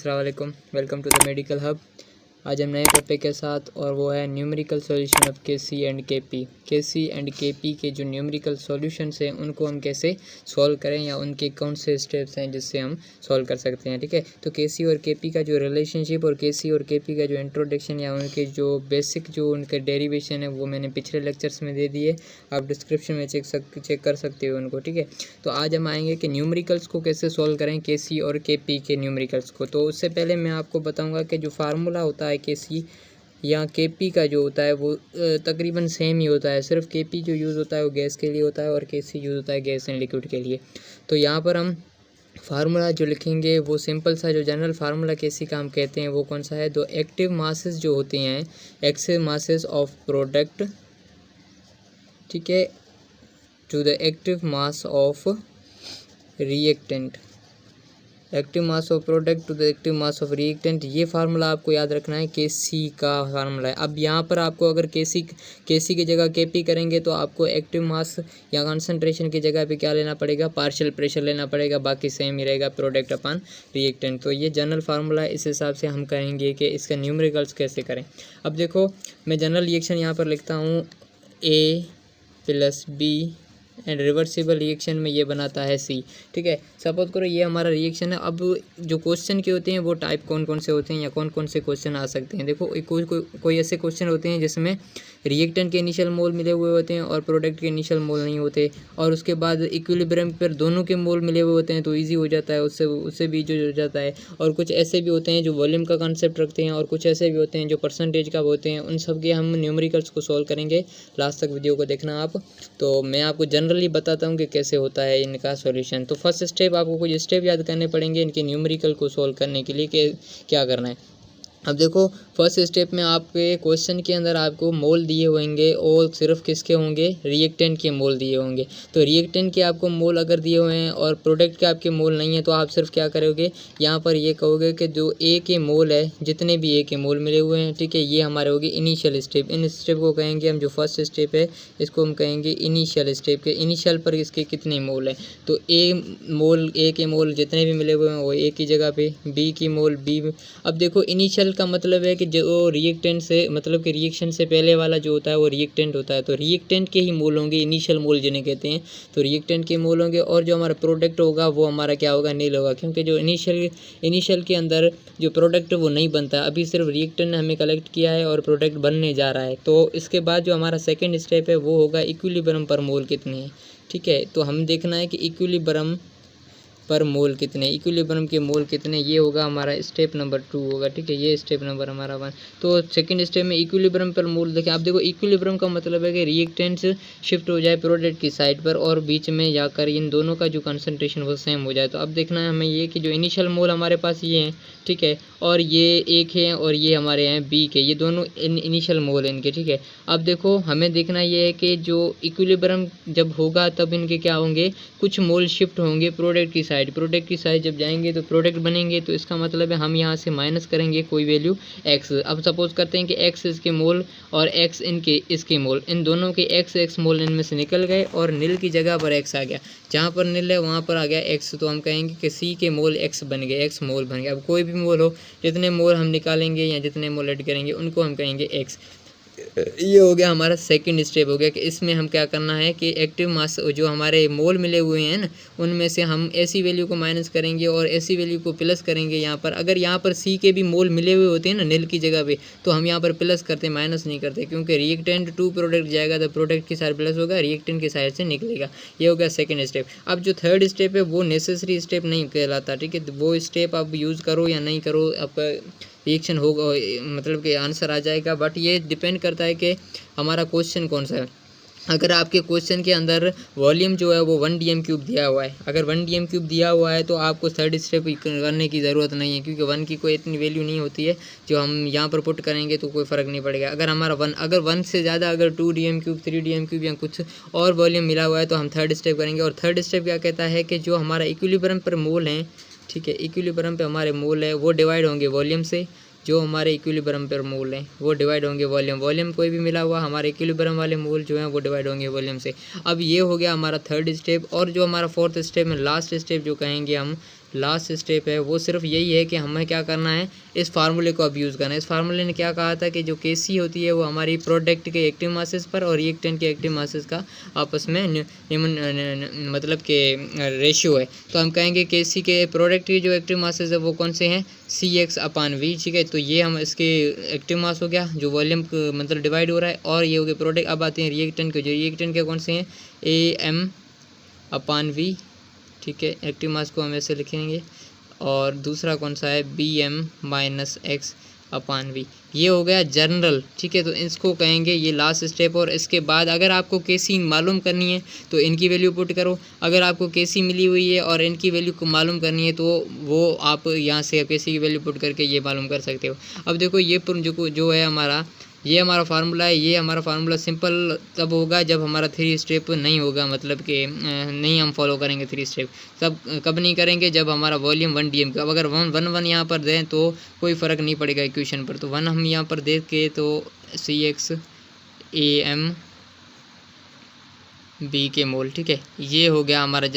अस्सलाम वालेकुम, welcome to the medical hub. आज हम नए टॉपिक के साथ, और वो है numerical solution of KC and KP. KC and KP के जो न्यूमेरिकल सॉल्यूशंस हैं उनको हम कैसे सॉल्व करें, या उनके कौन से स्टेप्स हैं जिससे हम सॉल्व कर सकते हैं। ठीक है, तो केसी और केपी का जो रिलेशनशिप और केसी और केपी का जो इंट्रोडक्शन या उनके जो बेसिक जो उनके डेरिवेशन है वो मैंने पिछले लेक्चर्स में दे दिए। आप डिस्क्रिप्शन में चेक कर सकते हो उनको। ठीक है, तो आज हम आएंगे कि न्यूमेरिकल्स को कैसे सॉल्व करें, केसी और केपी के न्यूमेरिकल्स को। तो उससे पहले मैं आपको बताऊंगा कि जो फार्मूला होता है केसी या केपी का जो होता है वो तकरीबन सेम ही होता है। सिर्फ केपी जो यूज़ होता है वो गैस के लिए होता है और केसी यूज़ होता है गैस एंड लिक्विड के लिए। तो यहाँ पर हम फार्मूला जो लिखेंगे वो सिंपल सा, जो जनरल फार्मूला केसी का हम कहते हैं वो कौन सा है। दो एक्टिव मासेस जो होती हैं, एक्टिव मासेस ऑफ प्रोडक्ट, ठीक है, to the active mass of reactant, active mass of product to the active mass of reactant. ये फार्मूला आपको याद रखना है, केसी का फार्मूला है। अब यहाँ पर आपको अगर केसी की जगह केपी करेंगे तो आपको एक्टिव मास या कंसंट्रेशन की जगह पे क्या लेना पड़ेगा, पार्शियल प्रेशर लेना पड़ेगा। बाकी सेम ही रहेगा, प्रोडक्ट अपन रिएक्टेंट। तो ये जनरल फार्मूला है, इस हिसाब से हम कहेंगे कि इसका न्यूमेरिकल्स कैसे करें। अब देखो, मैं जनरल रिएक्शन यहाँ पर लिखता हूँ A plus B and reversible reaction में ये बनाता है सी। ठीक है, सपोज करो ये हमारा रिएक्शन है। अब जो क्वेश्चन के होते हैं वो टाइप कौन कौन से होते हैं या कौन कौन से क्वेश्चन आ सकते हैं। देखो, कोई ऐसे क्वेश्चन होते हैं जिसमें रिएक्टेंट के इनिशियल मोल मिले हुए होते हैं और प्रोडक्ट के इनिशियल मोल नहीं होते, और उसके बाद इक्विलिब्रियम पर दोनों के मोल मिले हुए होते हैं तो ईजी हो जाता है, उससे भी जो हो जाता है। और कुछ ऐसे भी होते हैं जो वॉल्यूम का कंसेप्ट रखते हैं, और कुछ ऐसे भी होते हैं जो परसेंटेज का होते हैं। उन सब के हम न्यूमेरिकल्स को सॉल्व करेंगे। लास्ट तक वीडियो को देखना आप। तो मैं आपको जनरली बताता हूँ कि कैसे होता है इनका सॉल्यूशन। तो फर्स्ट स्टेप, आपको कुछ स्टेप याद करने पड़ेंगे इनके न्यूमेरिकल को सॉल्व करने के लिए कि क्या करना है। अब देखो, फर्स्ट स्टेप में आपके क्वेश्चन के अंदर आपको मोल दिए होंगे, और सिर्फ किसके होंगे, रिएक्टेंट के मोल दिए होंगे। तो रिएक्टेंट के आपको मोल अगर दिए हुए हैं और प्रोडक्ट के आपके मोल नहीं है, तो आप सिर्फ क्या करोगे, यहाँ पर ये कहोगे कि जो ए के मोल है, जितने भी ए के मोल मिले हुए हैं, ठीक है, ये हमारे होगी इनिशियल स्टेप। इन स्टेप को कहेंगे हम, जो फर्स्ट स्टेप है इसको हम कहेंगे इनिशियल स्टेप के। इनिशियल पर इसके कितने मोल हैं, तो ए के मोल जितने भी मिले हुए हैं वो ए की जगह पे, बी की मोल बी। अब देखो, इनिशियल का मतलब है कि जो रिएक्टेंट से, मतलब कि रिएक्शन से पहले वाला जो होता है वो रिएक्टेंट होता है। तो रिएक्टेंट के ही मोल होंगे, इनिशियल मोल जिन्हें कहते हैं। तो रिएक्टेंट के मोल होंगे, और जो हमारा प्रोडक्ट होगा वो हमारा क्या होगा, नील होगा, क्योंकि जो इनिशियल के अंदर जो प्रोडक्ट वो नहीं बनता है। अभी सिर्फ रिएक्टेंट ने हमें कलेक्ट किया है और प्रोडक्ट बनने जा रहा है। तो इसके बाद जो हमारा सेकेंड स्टेप है वो होगा इक्विलिब्रियम पर मोल कितने हैं। ठीक है, तो हम देखना है कि इक्विलिब्रियम पर मोल कितने, इक्विलिब्रियम के मोल कितने, ये होगा हमारा स्टेप नंबर 2 होगा। ठीक है, ये स्टेप नंबर हमारा 1। तो सेकंड स्टेप में इक्विलिब्रियम पर मोल देखें। आप देखो, इक्विलिब्रियम का मतलब है कि रिएक्टेंट्स शिफ्ट हो जाए प्रोडक्ट की साइड पर, और बीच में जाकर इन दोनों का जो कंसंट्रेशन वो सेम हो जाए। तो अब देखना है हमें ये कि जो इनिशियल मोल हमारे पास ये हैं, ठीक है, और ये एक है और ये हमारे हैं बी के, ये दोनों इनिशियल मोल हैं इनके। ठीक है, अब देखो हमें देखना ये है कि जो इक्विलिब्रियम जब होगा तब इनके क्या होंगे, कुछ मोल शिफ्ट होंगे प्रोडक्ट की साइड। प्रोडक्ट की साइड जब जाएंगे तो प्रोडक्ट बनेंगे, तो इसका मतलब है हम यहाँ से माइनस करेंगे कोई वैल्यू एक्स। अब सपोज करते हैं कि एक्स इसके मोल और एक्स इसके मोल, इन दोनों के एक्स मोल इनमें से निकल गए और नील की जगह पर एक्स आ गया। जहाँ पर नील है वहाँ पर आ गया एक्स, तो हम कहेंगे कि सी के मोल एक्स बन गए, एक्स मोल बन गए। अब कोई भी मोल हो, जितने मोल हम निकालेंगे या जितने मोल ऐड करेंगे उनको हम कहेंगे एक्स। ये हो गया हमारा सेकंड स्टेप हो गया कि इसमें हम क्या करना है कि एक्टिव मास जो हमारे मोल मिले हुए हैं ना, उनमें से हम ऐसी वैल्यू को माइनस करेंगे और ऐसी वैल्यू को प्लस करेंगे यहाँ पर। अगर यहाँ पर सी के भी मोल मिले हुए होते हैं ना नील की जगह पे, तो हम यहाँ पर प्लस करते हैं, माइनस नहीं करते, क्योंकि रिएक्टेंट टू प्रोडक्ट जाएगा तो प्रोडक्ट की साइड प्लस होगा, रिएक्टेंट की साइड से निकलेगा। ये हो गया सेकेंड स्टेप। अब जो थर्ड स्टेप है वो नेसेसरी स्टेप नहीं कहलाता। ठीक है, वो स्टेप आप यूज़ करो या नहीं करो, आपका रिएक्शन होगा, मतलब कि आंसर आ जाएगा। बट ये डिपेंड करता है कि हमारा क्वेश्चन कौन सा है। अगर आपके क्वेश्चन के अंदर वॉल्यूम जो है वो 1 dm³ दिया हुआ है, अगर 1 dm³ दिया हुआ है तो आपको थर्ड स्टेप करने की ज़रूरत नहीं है, क्योंकि 1 की कोई इतनी वैल्यू नहीं होती है जो हम यहाँ पर पुट करेंगे तो कोई फ़र्क नहीं पड़ेगा। अगर हमारा 1, अगर 1 से ज़्यादा, अगर 2 dm³, 3 dm³ या कुछ और वॉल्यूम मिला हुआ है तो हम थर्ड स्टेप करेंगे। और थर्ड स्टेप क्या कहता है कि जो हमारा इक्विलिब्रियम पर मोल हैं, ठीक है, इक्विलिब्रियम पे हमारे मोल है वो डिवाइड होंगे वॉल्यूम से। जो हमारे इक्विलिब्रियम पर मोल हैं वो डिवाइड होंगे वॉल्यूम कोई भी मिला हुआ, हमारे इक्विलिब्रियम वाले मोल जो हैं वो डिवाइड होंगे वॉल्यूम से। अब ये हो गया हमारा थर्ड स्टेप। और जो हमारा फोर्थ स्टेप में लास्ट स्टेप जो कहेंगे हम लास्ट स्टेप है वो सिर्फ यही है कि हमें क्या करना है, इस फार्मूले को अब यूज़ करना है। इस फार्मूले ने क्या कहा था कि जो Kc होती है वो हमारी प्रोडक्ट के एक्टिव मासेस पर और रिएक्टेंट के एक्टिव मासेस का आपस में मतलब कि रेशियो है। तो हम कहेंगे Kc के प्रोडक्ट की जो एक्टिव मासेस है वो कौन से हैं, Cx/V, ठीक है। तो ये हम इसके एक्टिव मास हो गया जो वॉल्यूम मतलब डिवाइड हो रहा है, और ये हो गया प्रोडक्ट। अब आते हैं रिएक्टेंट के, जो रिएक्टेंट के कौन से हैं, Am/V, ठीक है। एक्टिव मास को हम ऐसे लिखेंगे, और दूसरा कौन सा है, Bm-X/V। ये हो गया जनरल, ठीक है। तो इसको कहेंगे ये लास्ट स्टेप। और इसके बाद अगर आपको Kc मालूम करनी है तो इनकी वैल्यू पुट करो। अगर आपको Kc मिली हुई है और इनकी वैल्यू को मालूम करनी है तो वो आप यहाँ से Kc की वैल्यू पुट करके ये मालूम कर सकते हो। अब देखो ये जो है हमारा, ये हमारा फार्मूला है। ये हमारा फार्मूला सिंपल तब होगा जब हमारा 3 स्टेप नहीं होगा, मतलब कि नहीं हम फॉलो करेंगे 3 स्टेप। तब कब नहीं करेंगे, जब हमारा वॉल्यूम 1 dm का, अगर 1 यहाँ पर दें तो कोई फ़र्क नहीं पड़ेगा इक्वेशन पर। तो 1 हम यहाँ पर दे के तो Cx/Am/V के मोल, ठीक है। ये हो गया हमारा,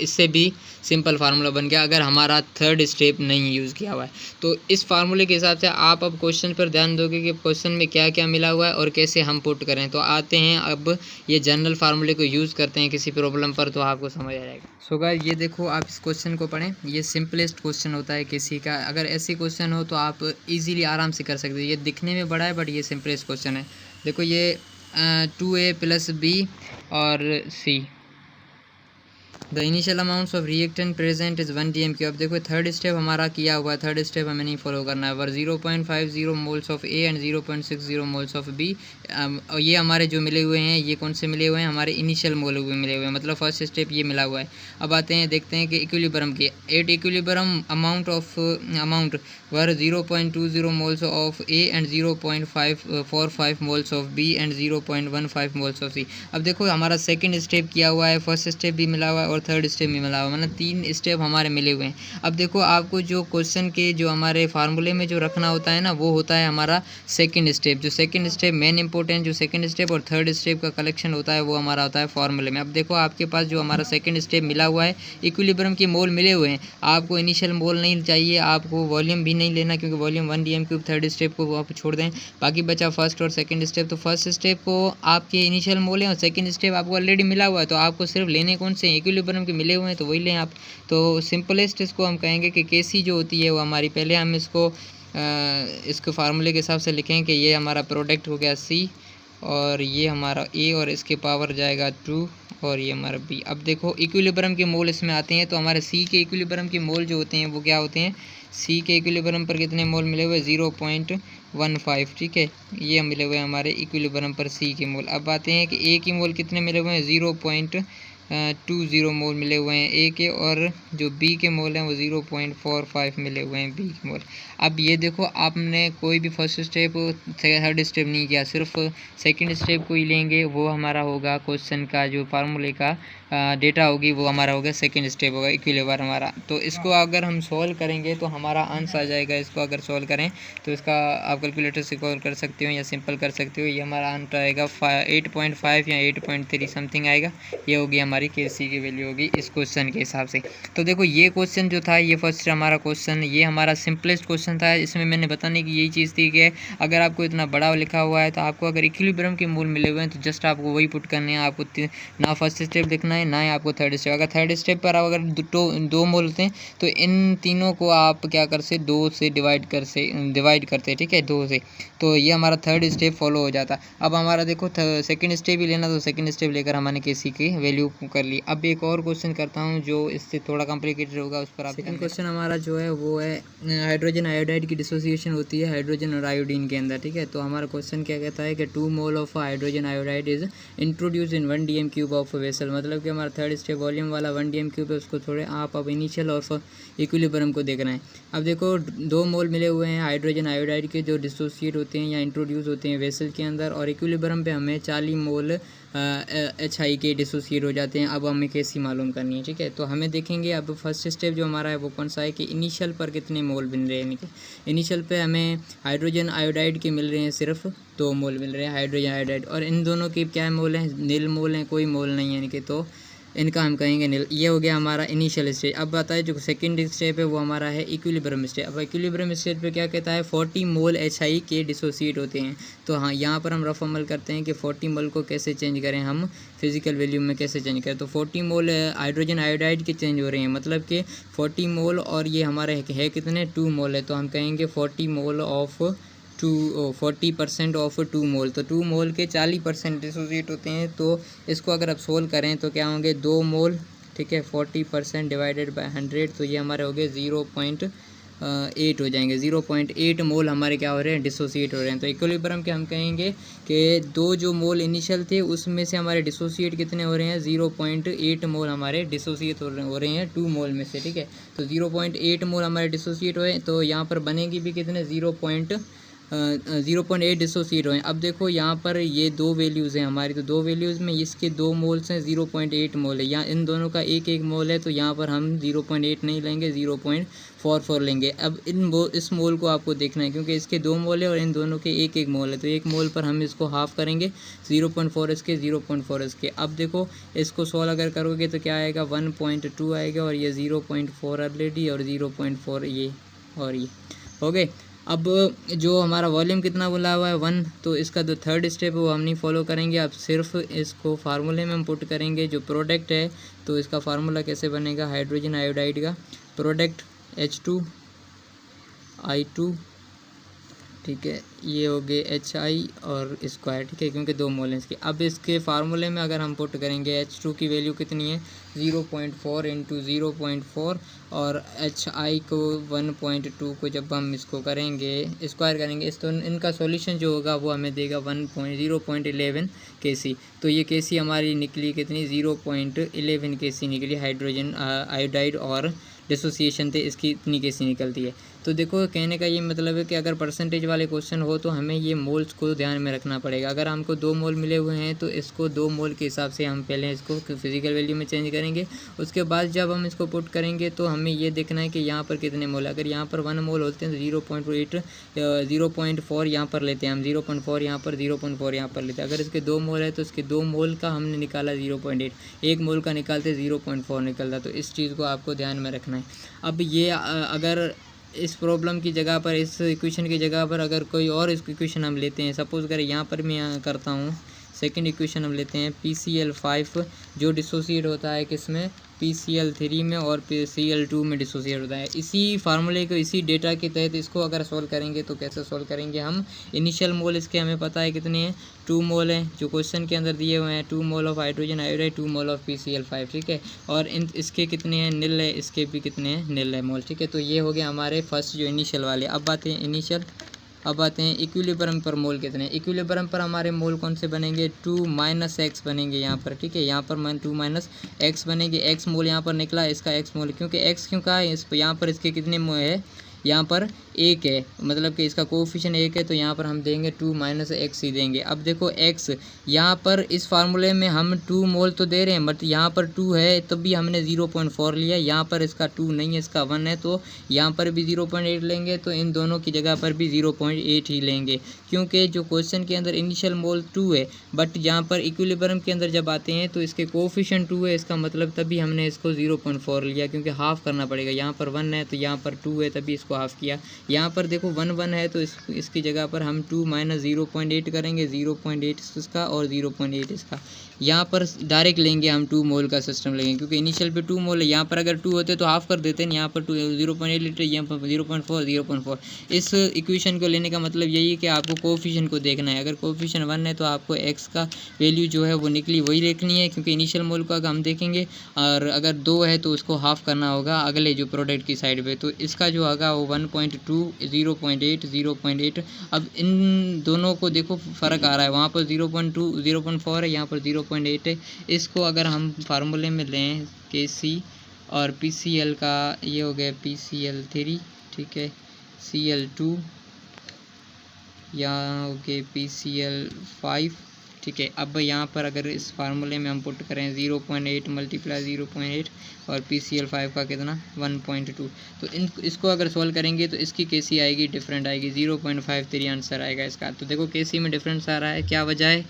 इससे भी सिंपल फार्मूला बन गया अगर हमारा 3rd स्टेप नहीं यूज़ किया हुआ है। तो इस फार्मूले के हिसाब से आप अब क्वेश्चन पर ध्यान दोगे कि क्वेश्चन में क्या क्या मिला हुआ है और कैसे हम पुट करें। तो आते हैं अब ये जनरल फार्मूले को यूज़ करते हैं किसी प्रॉब्लम पर, तो आपको समझ आ जाएगा। सो गाइस ये देखो, आप इस क्वेश्चन को पढ़ें, ये सिंपलेस्ट क्वेश्चन होता है किसी का। अगर ऐसी क्वेश्चन हो तो आप ईजिली आराम से कर सकते हो। ये दिखने में बड़ा है बट ये सिंपलेस्ट क्वेश्चन है। देखो ये 2a + b और c, the initial amounts of reactant present is 1 dm3। अब देखो 3rd स्टेप हमारा किया हुआ है, 3rd स्टेप हमें नहीं फॉलो करना है। 0.50 moles of A and 0.60 moles of B. ये हमारे जो मिले हुए हैं, ये कौन से मिले हुए हैं, हमारे इनिशियल मोल हुए मिले हुए हैं, मतलब फर्स्ट स्टेप ये मिला हुआ है। अब आते हैं, देखते हैं कि इक्विलिब्रियम की at equilibrium amount were 0.20 moles of A and 0.45 moles of B and 0.15 moles of C. अब देखो हमारा सेकंड स्टेप किया हुआ है, फर्स्ट स्टेप भी मिला हुआ है और 3rd स्टेप भी मिला हुआ है, मतलब 3 स्टेप हमारे मिले हुए हैं। अब देखो आपको जो क्वेश्चन के जो हमारे फार्मूले में जो रखना होता है ना, वो होता है हमारा सेकंड स्टेप। जो सेकंड स्टेप मेन इंपॉर्टेंट, जो सेकंड स्टेप और 3rd स्टेप का कलेक्शन होता है वो हमारा होता है फार्मूले में। अब देखो आपके पास जो हमारा सेकंड स्टेप मिला हुआ है, इक्विलिब्रियम के मोल मिले हुए हैं, आपको इनिशियल मोल नहीं चाहिए, आपको वॉल्यूम भी नहीं लेना क्योंकि वॉल्यूम 1 dm3। 3rd स्टेप को आप छोड़ दें, बाकी बचा फर्स्ट और सेकंड स्टेप। तो फर्स्ट स्टेप को आपके इनिशियल मोल है और सेकंड स्टेप आपको ऑलरेडी मिला हुआ है, तो आपको सिर्फ लेने कौन से, इक्विलिब्रियम के मिले हुए हैं तो वही लें आप। तो सिंपलेस्ट इसको हम कहेंगे कि Kc जो होती है वो हमारी, पहले हम इसको फार्मूले के हिसाब से लिखें कि ये हमारा प्रोडक्ट हो गया C और ये हमारा A और इसके पावर जाएगा 2 और ये हमारा B। अब देखो इक्विलिब्रियम के मोल इसमें आते हैं, तो हमारे C के इक्विलिब्रियम के मोल जो होते हैं वो क्या होते हैं, C के इक्विलिब्रियम पर कितने मोल मिले हुए, 0.15, ठीक है। ये मिले हुए हमारे इक्विलिब्रियम पर C के मोल। अब आते हैं कि A के मोल कितने मिले हुए हैं, 0.20 मोल मिले हुए हैं A के, और जो B के मोल हैं वो 0.45 मिले हुए हैं B के मोल। अब ये देखो आपने कोई भी फर्स्ट स्टेप 3rd स्टेप नहीं किया, सिर्फ सेकंड स्टेप को ही लेंगे, वो हमारा होगा क्वेश्चन का जो फार्मूले का डेटा होगी वो हमारा होगा सेकंड स्टेप होगा, इक्विलिब्रियम हमारा। तो इसको अगर हम सॉल्व करेंगे तो हमारा आंसर आ जाएगा। इसको अगर सॉल्व करें तो इसका आप कैलकुलेटर से सॉल्व कर सकते हो या सिंपल कर सकते हो। ये हमारा आंसर आएगा 8.5 या 8.3 समथिंग आएगा। ये होगी हमारी Kc की वैल्यू होगी इस क्वेश्चन के हिसाब से। तो देखो ये क्वेश्चन जो था, ये फर्स्ट हमारा क्वेश्चन, ये हमारा सिंपलेस्ट क्वेश्चन था। इसमें मैंने बताने की यही चीज़ थी कि अगर आपको इतना बड़ा लिखा हुआ है तो आपको अगर इक्विलिब्रियम के मोल मिले हुए हैं तो जस्ट आपको वही पुट करने हैं। आपको ना फर्स्ट स्टेप लिखना है ना ही आपको 3rd स्टेप। अगर 3rd स्टेप पर अगर 2 मोल होते हैं तो इन तीनों को आप क्या करते, 2 से डिवाइड करते, ठीक है, 2 से। तो ये हमारा 3rd स्टेप फॉलो हो जाता। अब हमारा देखो सेकंड स्टेप ही लेना, तो सेकंड स्टेप लेकर हमने Kc की वैल्यू कर ली। अब एक और क्वेश्चन करता हूँ जो इससे थोड़ा कॉम्प्लिकेटेड होगा, उस पर आप। सेकंड क्वेश्चन हमारा जो है वो है हाइड्रोजन आयोडाइड की डिसोसिएशन होती है हाइड्रोजन और आयोडीन के अंदर, ठीक है। तो हमारा क्वेश्चन क्या कहता है कि 2 mole of hydrogen iodide is introduce in 1 dm³ of vessel. मतलब कि हमारा 3rd स्टेप वॉल्यूम वाला 1 dm³ है, उसको थोड़े आप अब इनिशियल और इक्विलिब्रियम को देखना है। अब देखो 2 मोल मिले हुए हैं हाइड्रोजन आयोडाइड के जो डिसोसिएट होते हैं या इंट्रोड्यूस होते हैं वेसल के अंदर, और इक्विलिब्रियम पे हमें 40 मोल HI के डिसोसिएट हो जाते हैं। अब हमें Kc मालूम करनी है, ठीक है। तो हमें देखेंगे अब फर्स्ट स्टेप जो हमारा है वो कौन सा है कि इनिशियल पर कितने मोल मिल रहे हैं। इनिशियल पे हमें हाइड्रोजन आयोडाइड के मिल रहे हैं, सिर्फ 2 मोल मिल रहे हैं हाइड्रोजन आयोडाइड, और इन दोनों के क्या मोल हैं, नील मोल हैं, कोई मोल नहीं है इनके। तो इनका हम कहेंगे नील। ये हो गया हमारा इनिशियल स्टेज। अब आता है जो सेकंड स्टेप है वो हमारा है इक्विलिब्रियम स्टेज। अब इक्विलिब्रियम स्टेज पे क्या कहता है 40 मोल HI के डिसोसिएट होते हैं। तो हाँ, यहाँ पर हम रफ अमल करते हैं कि 40 मोल को कैसे चेंज करें, हम फिजिकल वैल्यू में कैसे चेंज करें। तो 40 मोल हाइड्रोजन आयोडाइड के चेंज हो रहे हैं, मतलब कि 40 मोल और ये हमारे है कितने 2 मोल है। तो हम कहेंगे 40 मोल ऑफ 40% ऑफ 2 मोल। तो 2 मोल के 40% डिसोसिएट होते हैं। तो इसको अगर आप सोल्व करें तो क्या होंगे 2 मोल, ठीक है, 40% डिवाइडेड बाय 100, तो ये हमारे हो गए 0.8 हो जाएंगे। 0.8 मोल हमारे क्या हो रहे हैं डिसोसिएट हो रहे हैं। तो इक्विलिब्रियम के हम कहेंगे कि 2 जो मोल इनिशियल थे उसमें से हमारे डिसोसिएट कितने हो रहे हैं 0.8 मोल हमारे डिसोसिएट हो रहे हैं 2 मोल में से, ठीक है। तो 0.8 मोल हमारे डिसोसिएट हुए, तो यहाँ पर बनेगी भी कितने 0.8 डिसोसिएट हुए। अब देखो यहाँ पर ये 2 वैल्यूज़ हैं हमारी, तो 2 वैल्यूज़ में इसके 2 मोल्स हैं, 0.8 मोल है। यहाँ इन दोनों का एक मोल है, तो यहाँ पर हम 0.8 नहीं लेंगे, 0.44 लेंगे। अब इस मोल को आपको देखना है क्योंकि इसके 2 मोल है और इन दोनों के एक मोल है। तो 1 मोल पर हम इसको हाफ करेंगे, 0.4 इसके 0.4 इसके। अब देखो इसको सॉल्व अगर करोगे तो क्या आएगा 1.2 आएगा, और ये 0.4 ऑलरेडी और 0.4 ये और ये हो गए। अब जो हमारा वॉल्यूम कितना बोला हुआ है 1, तो इसका जो थर्ड स्टेप है वो हम नहीं फॉलो करेंगे। अब सिर्फ इसको फार्मूले में हम पुट करेंगे। जो प्रोडक्ट है तो इसका फार्मूला कैसे बनेगा, हाइड्रोजन आयोडाइड का प्रोडक्ट H2I2, ठीक है, ये हो गए HI और स्क्वायर, ठीक है, क्योंकि 2 मोल हैं इसके। अब इसके फार्मूले में अगर हम पुट करेंगे H2 की वैल्यू कितनी है 0.4 इंटू 0.4 और HI को 1.2 को जब हम इसको करेंगे स्क्वायर करेंगे इस, तो इनका सॉल्यूशन जो होगा वो हमें देगा 0.11 kc। तो ये kc हमारी निकली कितनी 0.11 kc निकली हाइड्रोजन आयोडाइड और डिसोसिएशन थे इसकी इतनी केसी निकलती है। तो देखो कहने का ये मतलब है कि अगर परसेंटेज वाले क्वेश्चन हो तो हमें ये मोल्स को ध्यान में रखना पड़ेगा। अगर हमको 2 मोल मिले हुए हैं तो इसको 2 मोल के हिसाब से हम पहले इसको फिजिकल वैल्यू में चेंज करेंगे। उसके बाद जब हम इसको पुट करेंगे तो हमें ये देखना है कि यहाँ पर कितने मोल। अगर यहाँ पर 1 मोल होते हैं तो 0.4 यहाँ पर लेते हैं हम, 0.4 यहाँ पर, 0.4 यहाँ पर लेते हैं। अगर इसके 2 मोल है तो इसके 2 मोल का हमने निकाला 0.8, 1 मोल का निकालते 0.4 निकलता। तो इस चीज़ को आपको ध्यान में रखना है। अब ये अगर इस प्रॉब्लम की जगह पर, इस इक्वेशन की जगह पर अगर कोई और इक्वेशन हम लेते हैं, सपोज करें यहाँ पर मैं करता हूँ सेकंड इक्वेशन हम लेते हैं PCl5 जो डिसोसिएट होता है किसमें PCl3 में और Cl2 में डिसोसिएट होता है। इसी फार्मूले को इसी डेटा के तहत इसको अगर सॉल्व करेंगे तो कैसे सॉल्व करेंगे हम, इनिशियल मोल इसके हमें पता है कितने हैं 2 मोल हैं जो क्वेश्चन के अंदर दिए हुए हैं, 2 mole of hydrogen iodide, 2 mole of PCl5, ठीक है। और इसके कितने हैं निल है, इसके भी कितने हैं निल है मोल, ठीक है। तो ये हो गया हमारे फर्स्ट जो इनिशियल वाले। अब आते हैं इनिशियल, अब आते हैं इक्विलिब्रियम पर मोल कितने। इक्विलिब्रियम पर हमारे मोल कौन से बनेंगे 2 - x बनेंगे यहाँ पर, ठीक है। यहाँ पर 2 - x बनेंगे। x मोल यहाँ पर निकला, इसका x मोल, क्योंकि x क्यों कहा है इस यहाँ पर इसके कितने मोल है, यहाँ पर 1 है, मतलब कि इसका कोएफिशिएंट 1 है, तो यहाँ पर हम देंगे 2 - x ही देंगे। अब देखो x यहाँ पर इस फार्मूले में हम 2 मोल तो दे रहे हैं, बट यहाँ पर 2 है तब भी हमने 0.4 लिया। यहाँ पर इसका 2 नहीं है, इसका 1 है, तो यहाँ पर भी 0.8 लेंगे। तो इन दोनों की जगह पर भी 0.8 ही लेंगे, क्योंकि जो क्वेश्चन के अंदर इनिशियल मोल 2 है, बट यहाँ पर इक्विलिब्रियम के अंदर जब आते हैं तो इसके कोएफिशिएंट 2 है, इसका मतलब तभी हमने इसको 0.4 लिया, क्योंकि हाफ करना पड़ेगा। यहाँ पर 1 है तो यहाँ पर 2 है तभी इसको हाफ किया। यहाँ पर देखो 1 है तो इसकी जगह पर हम 2 - 0.8 करेंगे, 0.8 इसका और 0.8 इसका। यहाँ पर डायरेक्ट लेंगे हम 2 मोल का सिस्टम लेंगे, क्योंकि इनिशियल पे 2 मोल है। यहाँ पर अगर 2 होते तो हाफ कर देते हैं, यहाँ पर 0.8 लीटर, यहाँ पर 0.4। इस इक्वेशन को लेने का मतलब यही है कि आपको कोएफिशिएंट को देखना है। अगर कोएफिशिएंट 1 है तो आपको x का वैल्यू जो है वो निकली वही देखनी है, क्योंकि इनिशियल मोल का हम देखेंगे, और अगर 2 है तो उसको हाफ करना होगा अगले जो प्रोडक्ट की साइड पे। तो इसका जो होगा वो 1.2, 0.8, 0.8। अब इन दोनों को देखो फ़र्क आ रहा है, वहाँ पर 0.2, 0.4 है, यहाँ पर 0.8 है। इसको अगर हम फार्मूले में लें Kc और PCl का, ये हो गया PCl3, ठीक है, Cl2, यहाँ हो गए PCl5, ठीक है। अब यहाँ पर अगर इस फार्मूले में हम पुट करें 0.8 × 0.8 और PCl5 का कितना 1.2, तो इसको अगर सोल्व करेंगे तो इसकी केसी आएगी डिफरेंट आएगी, 0.53 आंसर आएगा इसका। तो देखो केसी में डिफरेंस आ रहा है, क्या वजह है,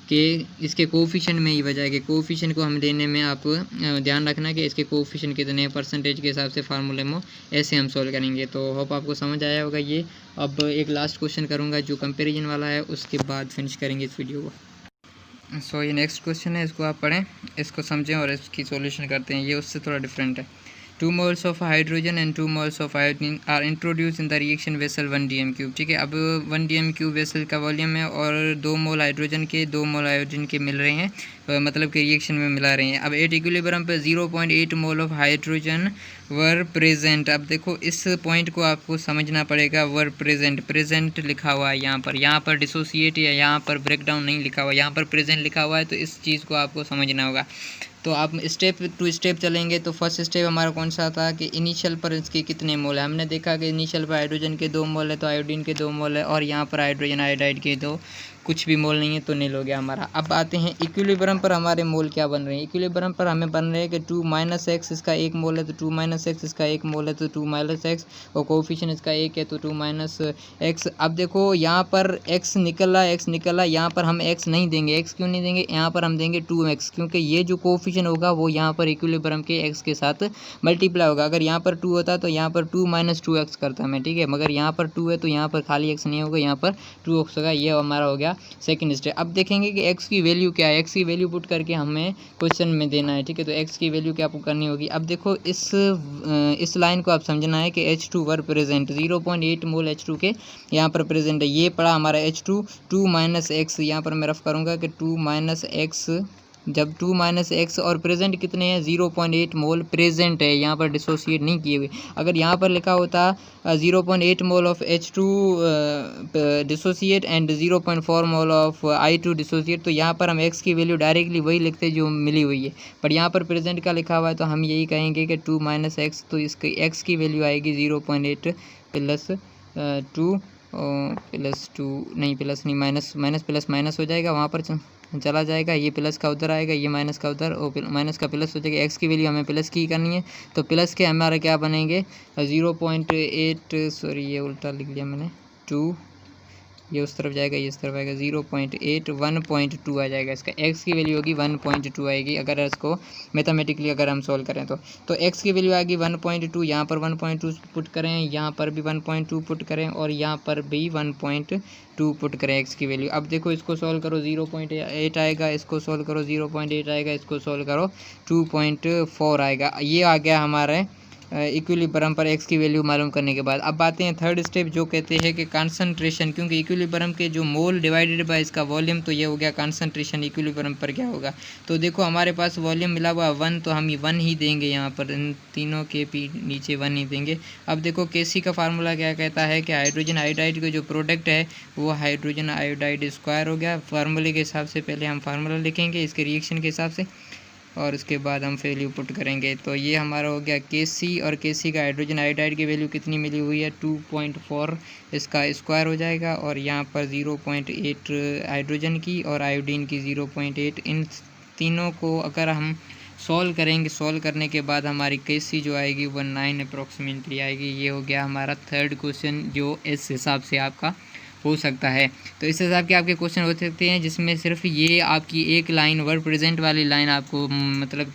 कि इसके कोफिशिएंट में ही वजह है कि कोफिशिएंट को हम लेने में आप ध्यान रखना कि इसके कोफिशिएंट कितने परसेंटेज के हिसाब से फार्मूले में ऐसे हम सॉल्व करेंगे। तो होप आपको समझ आया होगा ये। अब एक लास्ट क्वेश्चन करूँगा जो कंपेरिजन वाला है, उसके बाद फिनिश करेंगे इस वीडियो को। सो ये नेक्स्ट क्वेश्चन है, इसको आप पढ़ें, इसको समझें और इसकी सॉल्यूशन करते हैं। ये उससे थोड़ा डिफरेंट है। 2 moles of hydrogen and 2 moles of iodine are introduced in the reaction vessel 1 dm3। ठीक है, अब 1 dm3 वेसल का वॉल्यूम है और 2 मोल हाइड्रोजन के 2 मोल आयोडीन के मिल रहे हैं, मतलब कि रिएक्शन में मिला रहे हैं। अब एट इक्विलिब्रियम पे 0.8 mole of hydrogen were present. अब देखो इस पॉइंट को आपको समझना पड़ेगा। वर प्रेजेंट, प्रेजेंट लिखा हुआ है यहाँ पर डिसोसिएट या यहाँ पर ब्रेकडाउन नहीं लिखा हुआ, यहाँ पर प्रेजेंट लिखा हुआ है, तो इस चीज़ को आपको समझना होगा। तो आप स्टेप टू स्टेप चलेंगे। तो फर्स्ट स्टेप हमारा कौन सा था कि इनिशियल पर इसके कितने मोल है। हमने देखा कि इनिशियल पर हाइड्रोजन के 2 मोल है तो आयोडीन के 2 मोल है, और यहाँ पर हाइड्रोजन आयोडाइड के 2, कुछ भी मोल नहीं है तो नील हो गया हमारा। अब आते हैं इक्विलिब्रियम पर हमारे मोल क्या बन रहे हैं। इक्विलिब्रियम पर हमें बन रहे हैं कि 2 - x इसका 1 मोल है तो 2 - x इसका 1 मोल है तो 2 - x, और कोफिशिएंट इसका 1 है तो 2 - x। अब देखो यहाँ पर x निकला, यहाँ पर हम x नहीं देंगे। x क्यों नहीं देंगे, यहाँ पर हम देंगे 2x, क्योंकि ये जो कोफिशिएंट होगा वो यहाँ पर इक्विलिब्रियम के x के साथ मल्टीप्लाई होगा। अगर यहाँ पर 2 होता तो यहाँ पर 2 - 2x करता मैं, ठीक है, मगर यहाँ पर 2 है तो यहाँ पर खाली x नहीं होगा, यहाँ पर 2x होगा। ये हमारा हो गया सेकंड स्टेप। अब देखेंगे कि x की वैल्यू क्या है। x की वैल्यू पुट करके हमें क्वेश्चन में देना है, ठीक है। तो x की वैल्यू क्या करनी होगी। अब देखो इस लाइन को आप समझना है कि H2 were present, 0.8 mole H2 के यहाँ पर प्रेजेंट है। ये पड़ा हमारा H2, 2 - x, यहाँ पर मैं रफ करूँगा कि 2 - x, जब 2 - x और प्रेजेंट कितने हैं 0.8 मोल प्रेजेंट है, यहाँ पर डिसोसिएट नहीं किए हुए। अगर यहाँ पर लिखा होता 0.8 mole of H2 dissociate and 0.4 mole of I2 dissociate, तो यहाँ पर हम x की वैल्यू डायरेक्टली वही लिखते जो मिली हुई है, पर यहाँ पर प्रेजेंट का लिखा हुआ है तो हम यही कहेंगे कि 2 - x, तो इसकी x की वैल्यू आएगी 0.8 प्लस 2 प्लस 2 नहीं, प्लस नहीं, माइनस प्लस माइनस हो जाएगा, वहाँ पर चला जाएगा, ये प्लस का उधर आएगा, ये माइनस का उधर, और माइनस का प्लस हो जाएगा। एक्स की वैल्यू हमें प्लस की करनी है, तो प्लस के हमारे क्या बनेंगे 0.8, सॉरी ये उल्टा लिख लिया मैंने, 2, ये उस तरफ जाएगा, ये इस तरफ आएगा, 0.8, 1.2 आ जाएगा। इसका x की वैल्यू होगी 1.2 आएगी अगर इसको मैथमेटिकली अगर हम सॉल्व करें तो x की वैल्यू आएगी 1.2, यहाँ पर 1.2 पुट करें, यहाँ पर भी 1.2 पुट करें, और यहाँ पर भी 1.2 पुट करें x की वैल्यू। अब देखो इसको सॉल्व करो 0.8 आएगा, इसको सॉल्व करो 0.8 आएगा, इसको सॉल्व करो 2.4 आएगा। ये आ गया हमारे इक्विलिब्रियम पर x की वैल्यू मालूम करने के बाद। अब आते हैं थर्ड स्टेप जो कहते हैं कि कंसंट्रेशन, क्योंकि इक्विलिब्रियम के जो मोल डिवाइडेड बाय इसका वॉल्यूम, तो ये हो गया कंसंट्रेशन इक्विलिब्रियम पर क्या होगा। तो देखो हमारे पास वॉल्यूम मिला हुआ 1, तो हम 1 ही देंगे, यहाँ पर इन तीनों के नीचे 1 ही देंगे। अब देखो केसी का फार्मूला क्या कहता है कि हाइड्रोजन आयोडाइड का जो प्रोडक्ट है वो हाइड्रोजन आयोडाइड स्क्वायर हो गया। फार्मूले के हिसाब से पहले हम फार्मूला लिखेंगे इसके रिएक्शन के हिसाब से, और उसके बाद हम वैल्यू पुट करेंगे। तो ये हमारा हो गया Kc, और Kc का हाइड्रोजन आयोडाइड की वैल्यू कितनी मिली हुई है 2.4, इसका स्क्वायर हो जाएगा, और यहाँ पर 0.8 हाइड्रोजन की और आयोडीन की 0.8, इन तीनों को अगर हम सॉल्व करेंगे, सॉल्व करने के बाद हमारी Kc जो आएगी वो 9 अप्रॉक्सीमेटली आएगी। ये हो गया हमारा थर्ड क्वेश्चन जो इस हिसाब से आपका हो सकता है। तो इस हिसाब के आपके क्वेश्चन हो सकते हैं जिसमें सिर्फ ये आपकी एक लाइन वर्ड प्रेजेंट वाली लाइन आपको मतलब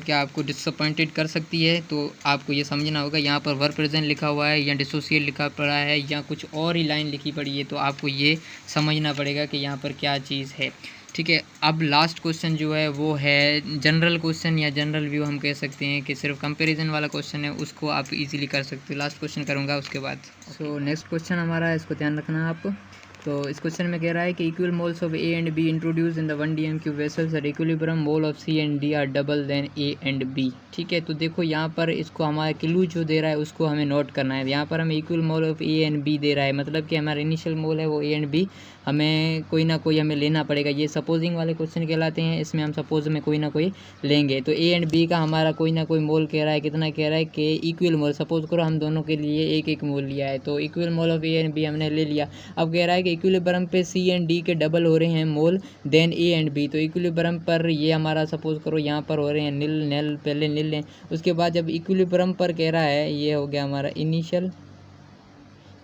कि आपको डिसअपॉइंटेड कर सकती है। तो आपको ये समझना होगा यहाँ पर वर्ड प्रेजेंट लिखा हुआ है या डिसोसिएट लिखा पड़ा है या कुछ और ही लाइन लिखी पड़ी है, तो आपको ये समझना पड़ेगा कि यहाँ पर क्या चीज़ है, ठीक है। अब लास्ट क्वेश्चन जो है वो है जनरल क्वेश्चन या जनरल व्यू हम कह सकते हैं कि सिर्फ कंपैरिजन वाला क्वेश्चन है, उसको आप इजीली कर सकते हो। लास्ट क्वेश्चन करूँगा उसके बाद। सो नेक्स्ट क्वेश्चन हमारा है, इसको ध्यान रखना आप। तो इस क्वेश्चन में कह रहा है कि equal moles of A and B introduce in the 1 dm3 vessels at equilibrium, mole of C and D are double then A and B, ठीक है। तो देखो यहाँ पर इसको हमारा क्लू जो दे रहा है उसको हमें नोट करना है। यहाँ पर हमें equal mole of A and B दे रहा है, मतलब कि हमारा इनिशियल मोल है वो A and B, हमें कोई ना कोई हमें लेना पड़ेगा। ये सपोजिंग वाले क्वेश्चन कहलाते हैं, इसमें हम सपोज में कोई ना कोई लेंगे। तो A and B का हमारा कोई ना कोई मोल कह रहा है, कितना कह रहा है कि इक्वल मोल, सपोज करो हम दोनों के लिए एक एक मोल लिया है, तो equal mole of A and B हमने ले लिया। अब कह रहा है कि इक्विलिब्रियम पे C and D के डबल हो रहे हैं मोल देन A and B, तो इक्विलिब्रियम पर ये हमारा सपोज करो यहाँ पर हो रहे हैं नील पहले नील लें, उसके बाद जब इक्विलिब्रियम पर कह रहा है, ये हो गया हमारा इनिशियल,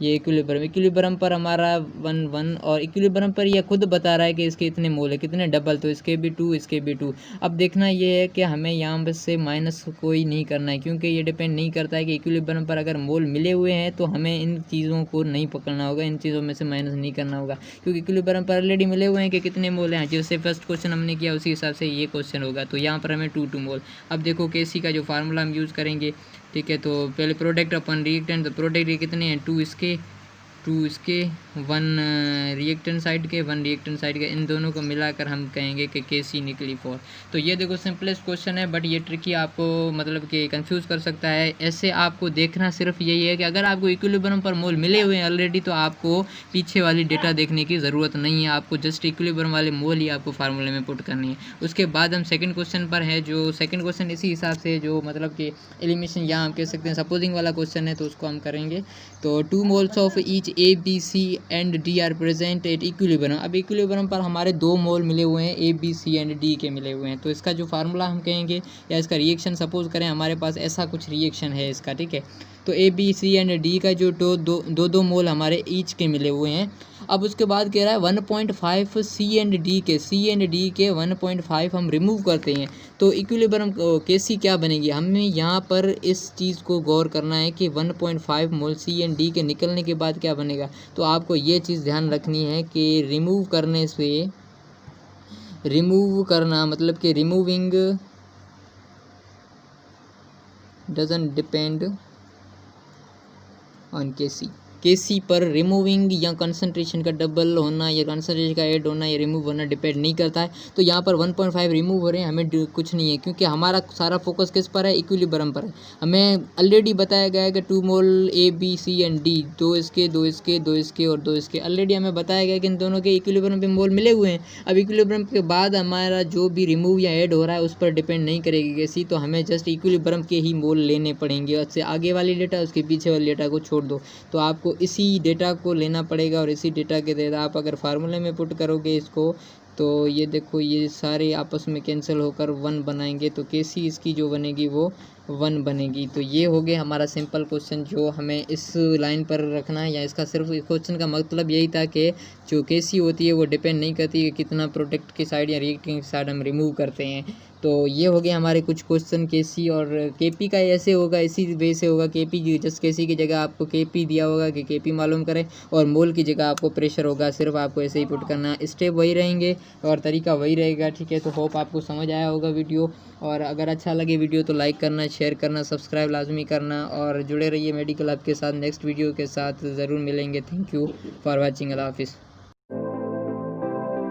ये इक्विलिब्रियम पर हमारा 1 1 और इक्विलिब्रियम पर यह खुद बता रहा है कि इसके इतने मोल है, कितने डबल, तो इसके भी 2 इसके भी 2। अब देखना ये है कि हमें यहाँ पर से माइनस कोई नहीं करना है, क्योंकि ये डिपेंड नहीं करता है कि इक्विलिब्रियम पर अगर मोल मिले हुए हैं तो हमें इन चीज़ों को नहीं पकड़ना होगा, इन चीज़ों में से माइनस नहीं करना होगा, क्योंकि इक्विलिब्रियम पर ऑलरेडी मिले हुए हैं कि कितने मोल हैं। जैसे फर्स्ट क्वेश्चन हमने किया उसी हिसाब से ये क्वेश्चन होगा, तो यहाँ पर हमें 2 मोल। अब देखो केसी का जो फार्मूला हम यूज़ करेंगे, ठीक है, तो पहले प्रोडक्ट अपन रिएक्टेंट, तो प्रोडक्ट ये कितने हैं 2 इसके 1 रिएक्टेंट साइड के 1 रिएक्टेंट साइड के, इन दोनों को मिलाकर हम कहेंगे कि केसी निकली 4। तो ये देखो सिंपलेस्ट क्वेश्चन है, बट ये ट्रिकी आपको मतलब कि कंफ्यूज कर सकता है। ऐसे आपको देखना सिर्फ यही है कि अगर आपको इक्विलिब्रियम पर मोल मिले हुए हैं ऑलरेडी तो आपको पीछे वाली डेटा देखने की ज़रूरत नहीं है, आपको जस्ट इक्विलिब्रियम वाले मोल ही आपको फार्मूले में पुट करनी है। उसके बाद हम सेकंड क्वेश्चन पर है, जो सेकंड क्वेश्चन इसी हिसाब से जो मतलब कि एलिमिनेशन यहाँ हम कह सकते हैं सपोजिंग वाला क्वेश्चन है, तो उसको हम करेंगे। तो 2 moles of each A B C and D are present at equilibrium. अब इक्विलिब्रियम पर हमारे 2 मोल मिले हुए हैं, A B C and D के मिले हुए हैं, तो इसका जो फार्मूला हम कहेंगे या इसका रिएक्शन सपोज करें हमारे पास ऐसा कुछ रिएक्शन है इसका, ठीक है। तो A B C and D का जो दो मोल हमारे ईच के मिले हुए हैं। अब उसके बाद कह रहा है 1.5 सी एंड डी के 1.5 हम रिमूव करते हैं, तो इक्विलिब्रियम केसी क्या बनेगी। हमें यहाँ पर इस चीज़ को गौर करना है कि 1.5 मोल सी एंड डी के निकलने के बाद क्या बनेगा। तो आपको ये चीज़ ध्यान रखनी है कि रिमूव करने से, रिमूव करना मतलब कि रिमूविंग डजंट डिपेंड ऑन केसी पर रिमूविंग या कंसंट्रेशन का डबल होना या कंसंट्रेशन का ऐड होना या रिमूव होना डिपेंड नहीं करता है। तो यहाँ पर 1.5 रिमूव हो रहे हैं, हमें कुछ नहीं है, क्योंकि हमारा सारा फोकस किस पर है, इक्विलिब्रियम पर है। हमें ऑलरेडी बताया गया है कि 2 mole A B C and D, 2 इसके और 2 इसके ऑलरेडी हमें बताया गया कि इन दोनों के इक्विलिब्रियम पे मोल मिले हुए हैं। अब इक्विलिब्रियम के बाद हमारा जो भी रिमूव या ऐड हो रहा है उस पर डिपेंड नहीं करेगी केसी, तो हमें जस्ट इक्विलिब्रियम के ही मोल लेने पड़ेंगे। उससे आगे वाली डेटा उसके पीछे वाली डेटा को छोड़ दो, तो आपको इसी डेटा को लेना पड़ेगा और इसी डेटा के तहत आप अगर फार्मूले में पुट करोगे इसको, तो ये देखो ये सारे आपस में कैंसिल होकर 1 बनाएंगे, तो केसी इसकी जो बनेगी वो 1 बनेगी। तो ये हो गया हमारा सिंपल क्वेश्चन जो हमें इस लाइन पर रखना है, या इसका सिर्फ क्वेश्चन का मतलब यही था कि जो केसी होती है वो डिपेंड नहीं करती कि कितना प्रोडक्ट की साइड या रिएक्टिंग की साइड हम रिमूव करते हैं। तो ये हो गया हमारे कुछ क्वेश्चन केसी और केपी का ऐसे होगा, इसी वे से होगा। केपी जस्ट केसी की जगह आपको केपी दिया होगा कि केपी मालूम करें, और मोल की जगह आपको प्रेशर होगा, सिर्फ आपको ऐसे ही पुट करना। स्टेप वही रहेंगे और तरीका वही रहेगा, ठीक है। तो होप आपको समझ आया होगा वीडियो, और अगर अच्छा लगे वीडियो तो लाइक करना, शेयर करना, सब्सक्राइब लाजमी करना, और जुड़े रहिए मेडिकल हब के साथ। नेक्स्ट वीडियो के साथ ज़रूर मिलेंगे। Thank you for watching. अल्लाह हाफिज़।